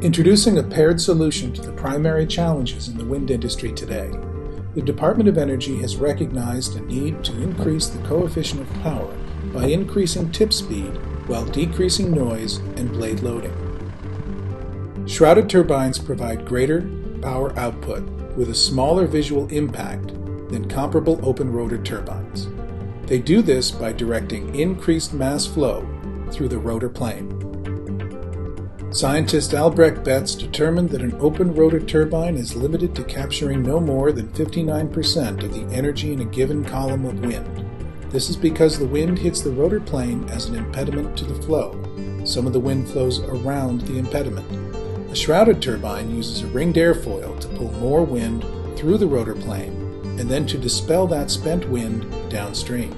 Introducing a paired solution to the primary challenges in the wind industry today, the Department of Energy has recognized a need to increase the coefficient of power by increasing tip speed while decreasing noise and blade loading. Shrouded turbines provide greater power output with a smaller visual impact than comparable open rotor turbines. They do this by directing increased mass flow through the rotor plane. Scientist Albrecht Betz determined that an open rotor turbine is limited to capturing no more than 59% of the energy in a given column of wind. This is because the wind hits the rotor plane as an impediment to the flow. Some of the wind flows around the impediment. A shrouded turbine uses a ringed airfoil to pull more wind through the rotor plane and then to dispel that spent wind downstream.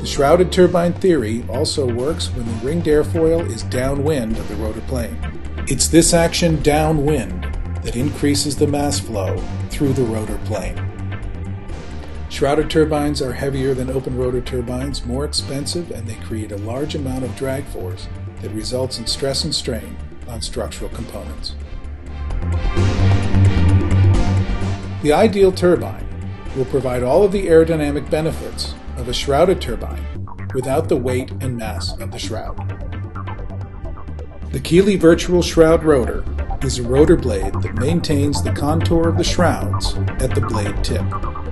The shrouded turbine theory also works when the ringed airfoil is downwind of the rotor plane. It's this action downwind that increases the mass flow through the rotor plane. Shrouded turbines are heavier than open rotor turbines, more expensive, and they create a large amount of drag force that results in stress and strain on structural components. The ideal turbine will provide all of the aerodynamic benefits of a shrouded turbine without the weight and mass of the shroud. The Keeley Virtual Shroud Rotor is a rotor blade that maintains the contour of the shrouds at the blade tip.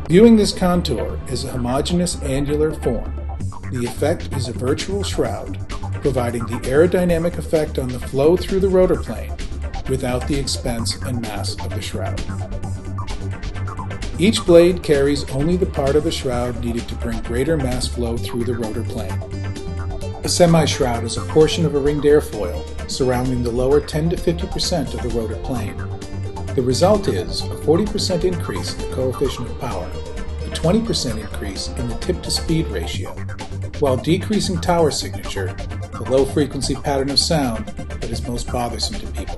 Viewing this contour as a homogeneous annular form, the effect is a virtual shroud, providing the aerodynamic effect on the flow through the rotor plane without the expense and mass of the shroud. Each blade carries only the part of the shroud needed to bring greater mass flow through the rotor plane. A semi-shroud is a portion of a ringed airfoil surrounding the lower 10 to 50% of the rotor plane. The result is a 40% increase in the coefficient of power, a 20% increase in the tip-to-speed ratio, while decreasing tower signature, the low-frequency pattern of sound that is most bothersome to people.